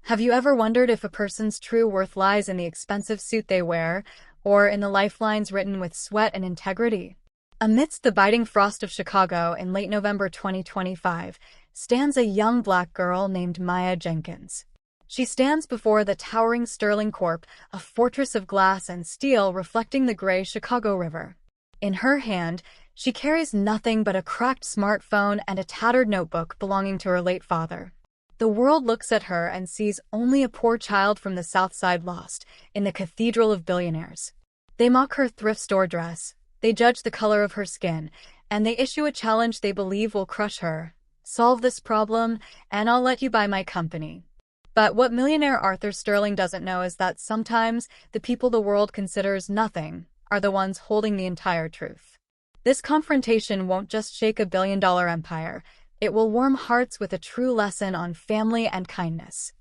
Have you ever wondered if a person's true worth lies in the expensive suit they wear, or in the lifelines written with sweat and integrity? Amidst the biting frost of Chicago in late November 2025, stands a young black girl named Maya Jenkins. She stands before the towering Sterling Corp, a fortress of glass and steel reflecting the gray Chicago River. In her hand, she carries nothing but a cracked smartphone and a tattered notebook belonging to her late father. The world looks at her and sees only a poor child from the South Side lost in the cathedral of billionaires. They mock her thrift store dress, they judge the color of her skin, and they issue a challenge they believe will crush her. Solve this problem, and I'll let you buy my company. But what millionaire Arthur Sterling doesn't know is that sometimes the people the world considers nothing are the ones holding the entire truth. This confrontation won't just shake a billion-dollar empire, it will warm hearts with a true lesson on family and kindness.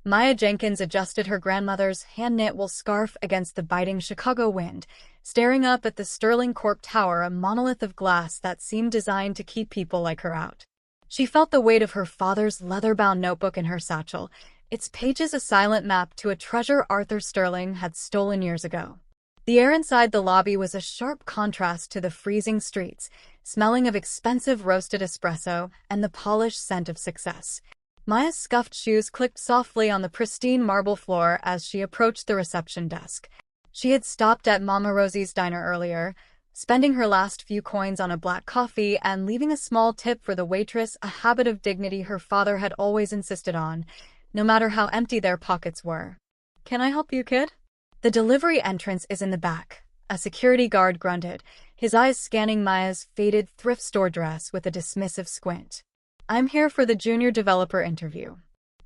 Maya Jenkins adjusted her grandmother's hand-knit wool scarf against the biting Chicago wind, staring up at the Sterling Corp Tower, a monolith of glass that seemed designed to keep people like her out. She felt the weight of her father's leather-bound notebook in her satchel, its pages a silent map to a treasure Arthur Sterling had stolen years ago. The air inside the lobby was a sharp contrast to the freezing streets, smelling of expensive roasted espresso and the polished scent of success. Maya's scuffed shoes clicked softly on the pristine marble floor as she approached the reception desk. She had stopped at Mama Rosie's diner earlier, spending her last few coins on a black coffee and leaving a small tip for the waitress, a habit of dignity her father had always insisted on, no matter how empty their pockets were. "Can I help you, kid?" "The delivery entrance is in the back," a security guard grunted, his eyes scanning Maya's faded thrift store dress with a dismissive squint. "I'm here for the junior developer interview."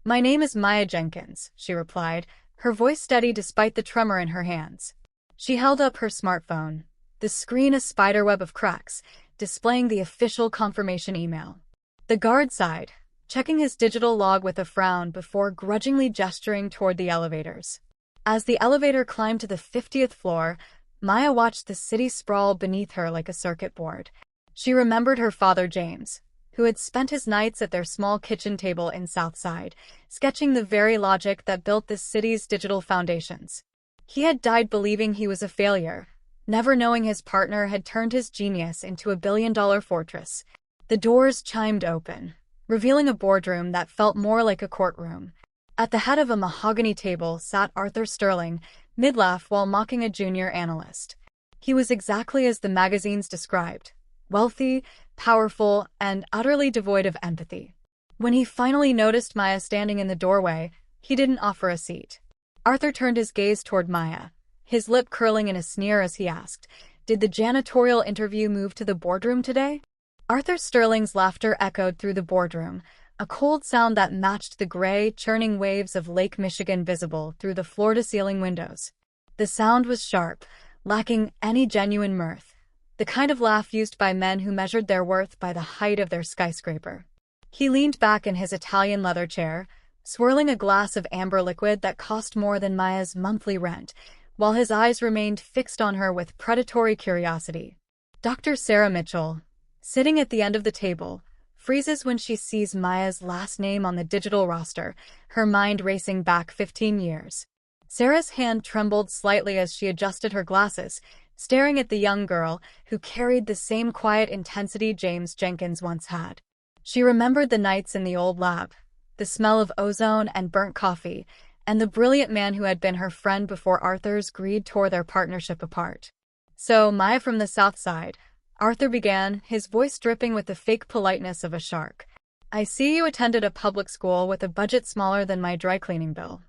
"My name is Maya Jenkins," she replied, her voice steady despite the tremor in her hands. She held up her smartphone, the screen a spiderweb of cracks, displaying the official confirmation email. The guard sighed, checking his digital log with a frown before grudgingly gesturing toward the elevators. As the elevator climbed to the 50th floor, Maya watched the city sprawl beneath her like a circuit board. She remembered her father James, who had spent his nights at their small kitchen table in Southside, sketching the very logic that built this city's digital foundations. He had died believing he was a failure, never knowing his partner had turned his genius into a billion-dollar fortress. The doors chimed open, revealing a boardroom that felt more like a courtroom. At the head of a mahogany table sat Arthur Sterling, mid-laugh while mocking a junior analyst. He was exactly as the magazines described, wealthy, powerful, and utterly devoid of empathy. When he finally noticed Maya standing in the doorway, he didn't offer a seat. Arthur turned his gaze toward Maya, his lip curling in a sneer as he asked, "Did the janitorial interview move to the boardroom today?" Arthur Sterling's laughter echoed through the boardroom, a cold sound that matched the gray, churning waves of Lake Michigan visible through the floor-to-ceiling windows. The sound was sharp, lacking any genuine mirth, the kind of laugh used by men who measured their worth by the height of their skyscraper. He leaned back in his Italian leather chair, swirling a glass of amber liquid that cost more than Maya's monthly rent, while his eyes remained fixed on her with predatory curiosity. Dr. Sarah Mitchell, sitting at the end of the table, freezes when she sees Maya's last name on the digital roster, her mind racing back 15 years. Sarah's hand trembled slightly as she adjusted her glasses, staring at the young girl who carried the same quiet intensity James Jenkins once had. She remembered the nights in the old lab, the smell of ozone and burnt coffee, and the brilliant man who had been her friend before Arthur's greed tore their partnership apart. "So, Maya from the South Side," Arthur began, his voice dripping with the fake politeness of a shark. "I see you attended a public school with a budget smaller than my dry cleaning bill.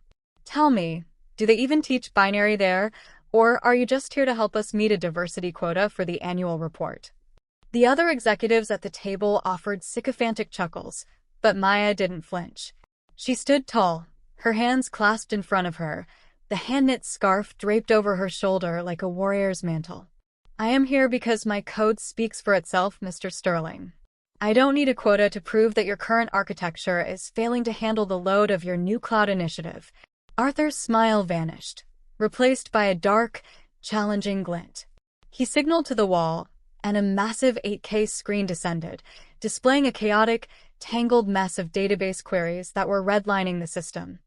Tell me, do they even teach binary there, or are you just here to help us meet a diversity quota for the annual report?" The other executives at the table offered sycophantic chuckles, but Maya didn't flinch. She stood tall, her hands clasped in front of her, the hand-knit scarf draped over her shoulder like a warrior's mantle. "I am here because my code speaks for itself, Mr. Sterling. I don't need a quota to prove that your current architecture is failing to handle the load of your new cloud initiative." Arthur's smile vanished, replaced by a dark, challenging glint. He signaled to the wall, and a massive 8K screen descended, displaying a chaotic, tangled mess of database queries that were redlining the system.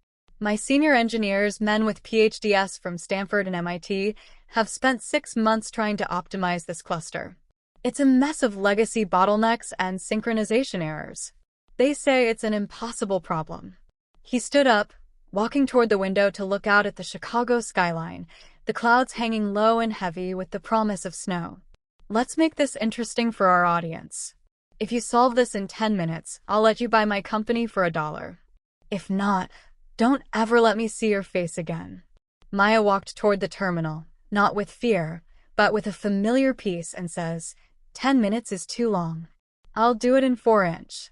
My senior engineers, men with PhDs from Stanford and MIT, have spent 6 months trying to optimize this cluster. It's a mess of legacy bottlenecks and synchronization errors. They say it's an impossible problem. He stood up, walking toward the window to look out at the Chicago skyline, the clouds hanging low and heavy with the promise of snow. Let's make this interesting for our audience. If you solve this in 10 minutes, I'll let you buy my company for $1. If not, don't ever let me see your face again. Maya walked toward the terminal, not with fear, but with a familiar peace, and says, 10 minutes is too long. I'll do it in 4-inch.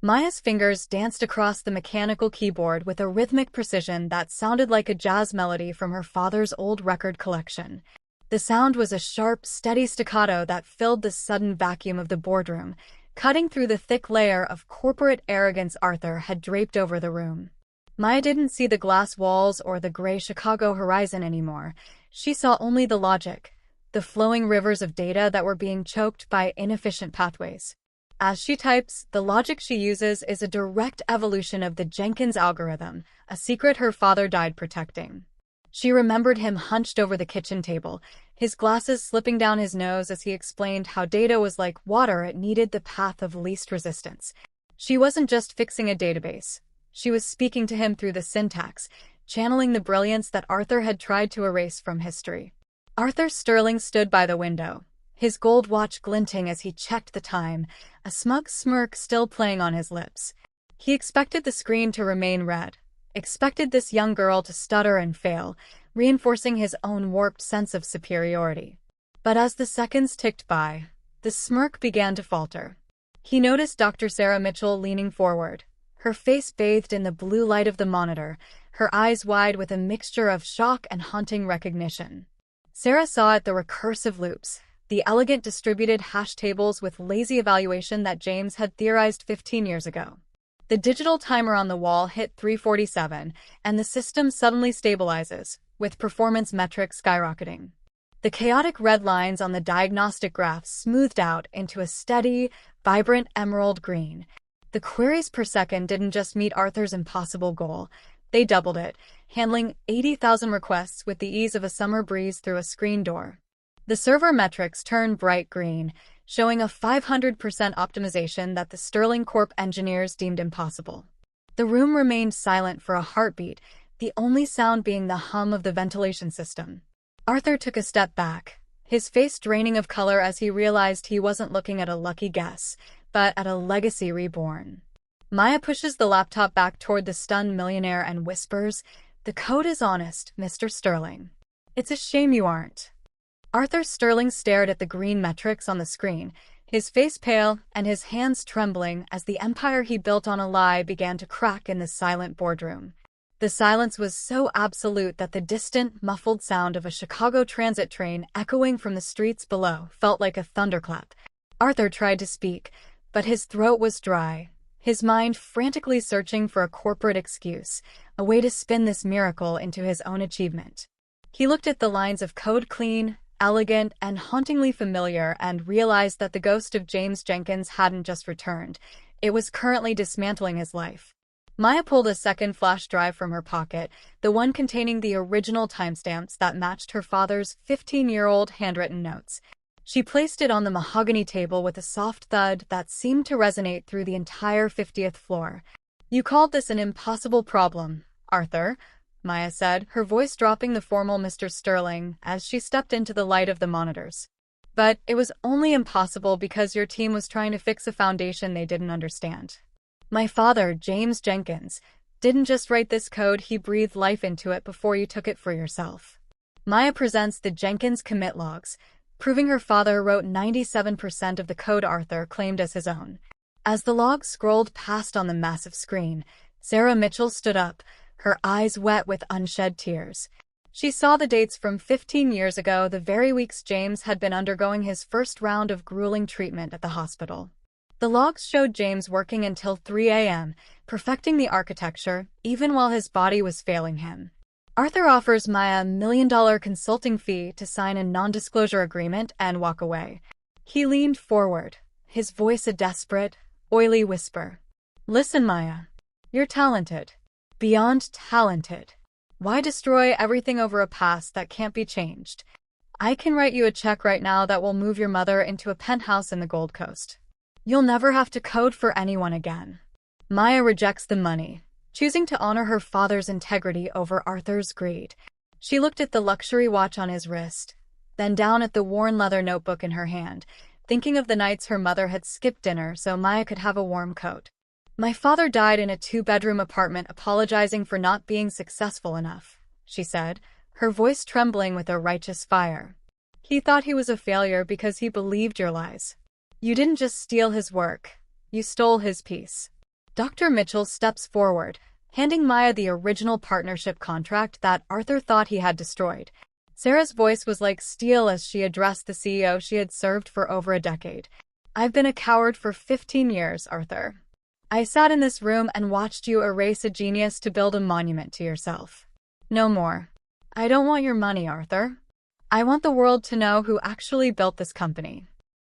Maya's fingers danced across the mechanical keyboard with a rhythmic precision that sounded like a jazz melody from her father's old record collection. The sound was a sharp, steady staccato that filled the sudden vacuum of the boardroom, cutting through the thick layer of corporate arrogance Arthur had draped over the room. Maya didn't see the glass walls or the gray Chicago horizon anymore. She saw only the logic, the flowing rivers of data that were being choked by inefficient pathways. As she types, the logic she uses is a direct evolution of the Jenkins algorithm, a secret her father died protecting. She remembered him hunched over the kitchen table, his glasses slipping down his nose as he explained how data was like water, it needed the path of least resistance. She wasn't just fixing a database. She was speaking to him through the syntax, channeling the brilliance that Arthur had tried to erase from history. Arthur Sterling stood by the window, his gold watch glinting as he checked the time, a smug smirk still playing on his lips. He expected the screen to remain red, expected this young girl to stutter and fail, reinforcing his own warped sense of superiority. But as the seconds ticked by, the smirk began to falter. He noticed Dr. Sarah Mitchell leaning forward, her face bathed in the blue light of the monitor, her eyes wide with a mixture of shock and haunting recognition. Sarah saw it, the recursive loops, the elegant distributed hash tables with lazy evaluation that James had theorized 15 years ago. The digital timer on the wall hit 3:47, and the system suddenly stabilizes, with performance metrics skyrocketing. The chaotic red lines on the diagnostic graph smoothed out into a steady, vibrant emerald green. The queries per second didn't just meet Arthur's impossible goal, they doubled it, handling 80,000 requests with the ease of a summer breeze through a screen door. The server metrics turned bright green, showing a 500% optimization that the Sterling Corp engineers deemed impossible. The room remained silent for a heartbeat, the only sound being the hum of the ventilation system. Arthur took a step back, his face draining of color as he realized he wasn't looking at a lucky guess, but at a legacy reborn. Maya pushes the laptop back toward the stunned millionaire and whispers, "The code is honest, Mr. Sterling. It's a shame you aren't." Arthur Sterling stared at the green metrics on the screen, his face pale and his hands trembling as the empire he built on a lie began to crack in the silent boardroom. The silence was so absolute that the distant, muffled sound of a Chicago transit train echoing from the streets below felt like a thunderclap. Arthur tried to speak, but his throat was dry, his mind frantically searching for a corporate excuse, a way to spin this miracle into his own achievement. He looked at the lines of code, clean, elegant, and hauntingly familiar, and realized that the ghost of James Jenkins hadn't just returned. It was currently dismantling his life. Maya pulled a second flash drive from her pocket, the one containing the original timestamps that matched her father's 15-year-old handwritten notes. She placed it on the mahogany table with a soft thud that seemed to resonate through the entire 50th floor. "You called this an impossible problem, Arthur," Maya said, her voice dropping the formal Mr. Sterling as she stepped into the light of the monitors. "But it was only impossible because your team was trying to fix a foundation they didn't understand. My father, James Jenkins, didn't just write this code, he breathed life into it before you took it for yourself." Maya presents the Jenkins commit logs, proving her father wrote 97% of the code Arthur claimed as his own. As the logs scrolled past on the massive screen, Sarah Mitchell stood up, her eyes wet with unshed tears. She saw the dates from 15 years ago, the very weeks James had been undergoing his first round of grueling treatment at the hospital. The logs showed James working until 3 a.m., perfecting the architecture, even while his body was failing him. Arthur offers Maya $1 million consulting fee to sign a non-disclosure agreement and walk away. He leaned forward, his voice a desperate, oily whisper. "Listen, Maya. You're talented. Beyond talented. Why destroy everything over a past that can't be changed? I can write you a check right now that will move your mother into a penthouse in the Gold Coast. You'll never have to code for anyone again. Maya rejects the money, choosing to honor her father's integrity over Arthur's greed. She looked at the luxury watch on his wrist, then down at the worn leather notebook in her hand, thinking of the nights her mother had skipped dinner so Maya could have a warm coat. My father died in a 2-bedroom apartment apologizing for not being successful enough, she said, her voice trembling with a righteous fire. He thought he was a failure because he believed your lies. You didn't just steal his work, you stole his peace. Dr. Mitchell steps forward, handing Maya the original partnership contract that Arthur thought he had destroyed. Sarah's voice was like steel as she addressed the CEO she had served for over a decade. I've been a coward for 15 years, Arthur. I sat in this room and watched you erase a genius to build a monument to yourself. No more. I don't want your money, Arthur. I want the world to know who actually built this company.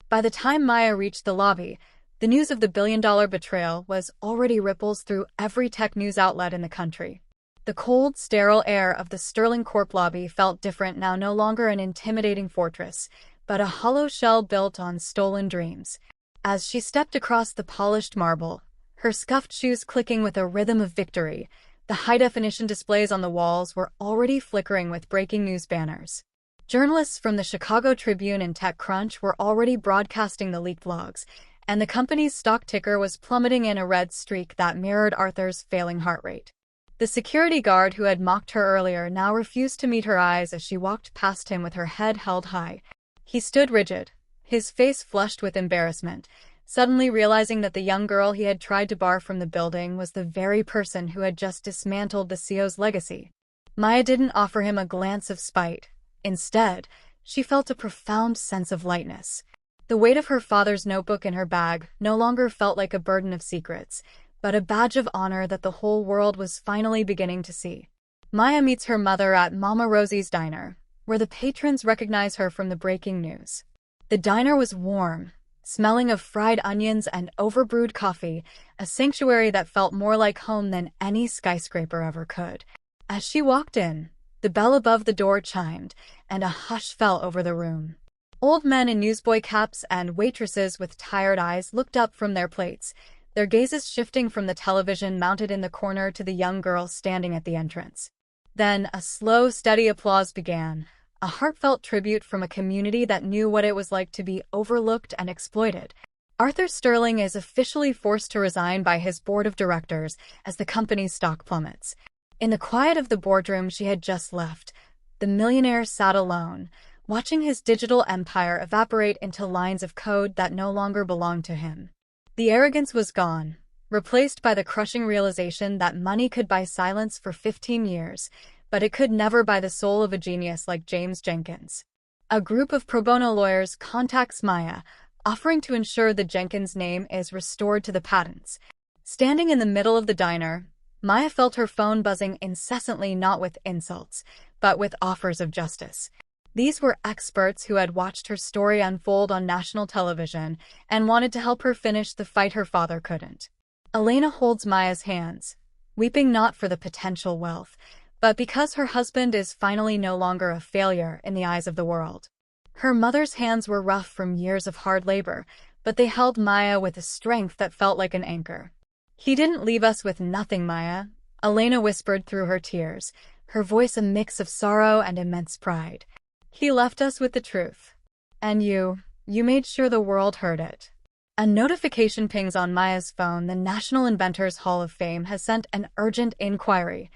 By the time Maya reached the lobby, the news of the billion-dollar betrayal was already ripples through every tech news outlet in the country. The cold, sterile air of the Sterling Corp lobby felt different now, no longer an intimidating fortress, but a hollow shell built on stolen dreams. As she stepped across the polished marble, her scuffed shoes clicking with a rhythm of victory, the high-definition displays on the walls were already flickering with breaking news banners. Journalists from the Chicago Tribune and TechCrunch were already broadcasting the leaked logs, and the company's stock ticker was plummeting in a red streak that mirrored Arthur's failing heart rate. The security guard who had mocked her earlier now refused to meet her eyes as she walked past him with her head held high. He stood rigid, his face flushed with embarrassment, suddenly realizing that the young girl he had tried to bar from the building was the very person who had just dismantled the CEO's legacy. Maya didn't offer him a glance of spite. Instead, she felt a profound sense of lightness. The weight of her father's notebook in her bag no longer felt like a burden of secrets, but a badge of honor that the whole world was finally beginning to see. Maya meets her mother at Mama Rosie's diner, where the patrons recognize her from the breaking news. The diner was warm, smelling of fried onions and overbrewed coffee, a sanctuary that felt more like home than any skyscraper ever could. As she walked in, the bell above the door chimed, and a hush fell over the room. Old men in newsboy caps and waitresses with tired eyes looked up from their plates, their gazes shifting from the television mounted in the corner to the young girl standing at the entrance. Then a slow, steady applause began, a heartfelt tribute from a community that knew what it was like to be overlooked and exploited. Arthur Sterling is officially forced to resign by his board of directors as the company's stock plummets. In the quiet of the boardroom she had just left, the millionaire sat alone, watching his digital empire evaporate into lines of code that no longer belonged to him. The arrogance was gone, replaced by the crushing realization that money could buy silence for 15 years, but it could never buy the soul of a genius like James Jenkins. A group of pro bono lawyers contacts Maya, offering to ensure the Jenkins name is restored to the patents. Standing in the middle of the diner, Maya felt her phone buzzing incessantly, not with insults, but with offers of justice. These were experts who had watched her story unfold on national television and wanted to help her finish the fight her father couldn't. Elena holds Maya's hands, weeping not for the potential wealth, but because her husband is finally no longer a failure in the eyes of the world. Her mother's hands were rough from years of hard labor, but they held Maya with a strength that felt like an anchor. "He didn't leave us with nothing, Maya," Elena whispered through her tears, her voice a mix of sorrow and immense pride. "He left us with the truth. And you made sure the world heard it." A notification pings on Maya's phone. The National Inventors Hall of Fame has sent an urgent inquiry.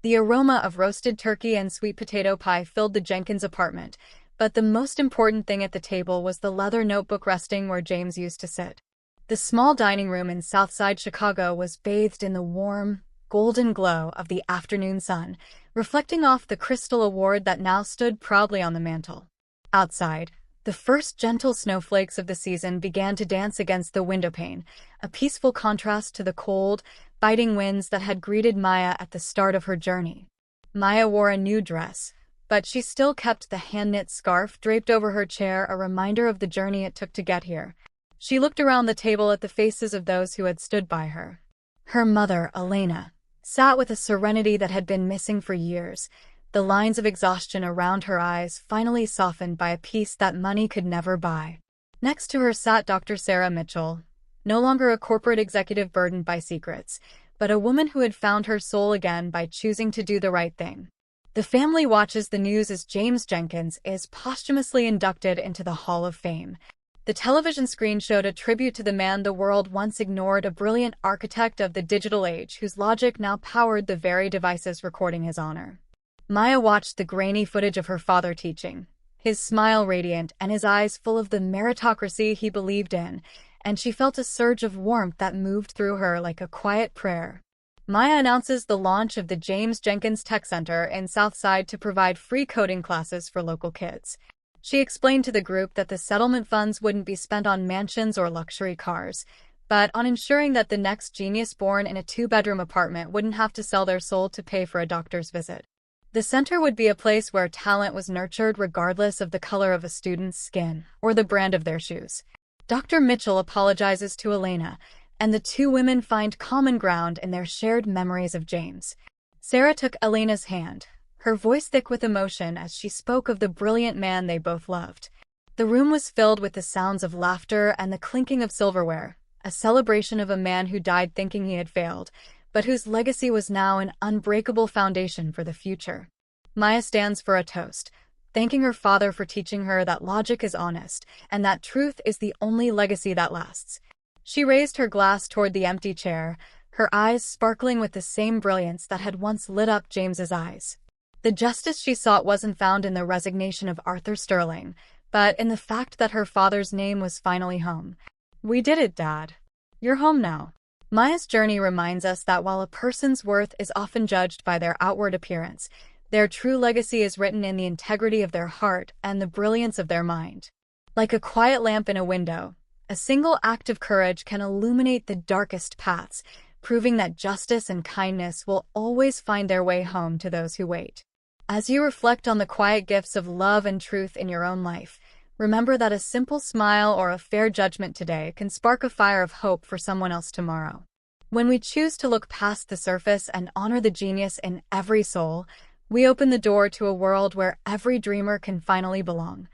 The aroma of roasted turkey and sweet potato pie filled the Jenkins apartment, but the most important thing at the table was the leather notebook resting where James used to sit. The small dining room in Southside Chicago was bathed in the warm, golden glow of the afternoon sun, reflecting off the crystal award that now stood proudly on the mantel. Outside, the first gentle snowflakes of the season began to dance against the windowpane, a peaceful contrast to the cold, biting winds that had greeted Maya at the start of her journey. Maya wore a new dress, but she still kept the hand-knit scarf draped over her chair, a reminder of the journey it took to get here. She looked around the table at the faces of those who had stood by her. Her mother, Elena, sat with a serenity that had been missing for years, the lines of exhaustion around her eyes finally softened by a peace that money could never buy. Next to her sat Dr. Sarah Mitchell, no longer a corporate executive burdened by secrets, but a woman who had found her soul again by choosing to do the right thing. The family watches the news as James Jenkins is posthumously inducted into the Hall of Fame. The television screen showed a tribute to the man the world once ignored, a brilliant architect of the digital age whose logic now powered the very devices recording his honor. Maya watched the grainy footage of her father teaching, his smile radiant and his eyes full of the meritocracy he believed in, and she felt a surge of warmth that moved through her like a quiet prayer. Maya announces the launch of the James Jenkins Tech Center in Southside to provide free coding classes for local kids. She explained to the group that the settlement funds wouldn't be spent on mansions or luxury cars, but on ensuring that the next genius born in a 2-bedroom apartment wouldn't have to sell their soul to pay for a doctor's visit. The center would be a place where talent was nurtured regardless of the color of a student's skin or the brand of their shoes. Dr. Mitchell apologizes to Elena, and the two women find common ground in their shared memories of James. Sarah took Elena's hand, her voice thick with emotion as she spoke of the brilliant man they both loved. The room was filled with the sounds of laughter and the clinking of silverware, a celebration of a man who died thinking he had failed, but whose legacy was now an unbreakable foundation for the future. Maya stands for a toast, thanking her father for teaching her that logic is honest and that truth is the only legacy that lasts. She raised her glass toward the empty chair, her eyes sparkling with the same brilliance that had once lit up James's eyes. The justice she sought wasn't found in the resignation of Arthur Sterling, but in the fact that her father's name was finally home. "We did it, Dad. You're home now." Maya's journey reminds us that while a person's worth is often judged by their outward appearance, their true legacy is written in the integrity of their heart and the brilliance of their mind. Like a quiet lamp in a window, a single act of courage can illuminate the darkest paths, proving that justice and kindness will always find their way home to those who wait. As you reflect on the quiet gifts of love and truth in your own life, remember that a simple smile or a fair judgment today can spark a fire of hope for someone else tomorrow. When we choose to look past the surface and honor the genius in every soul, we open the door to a world where every dreamer can finally belong.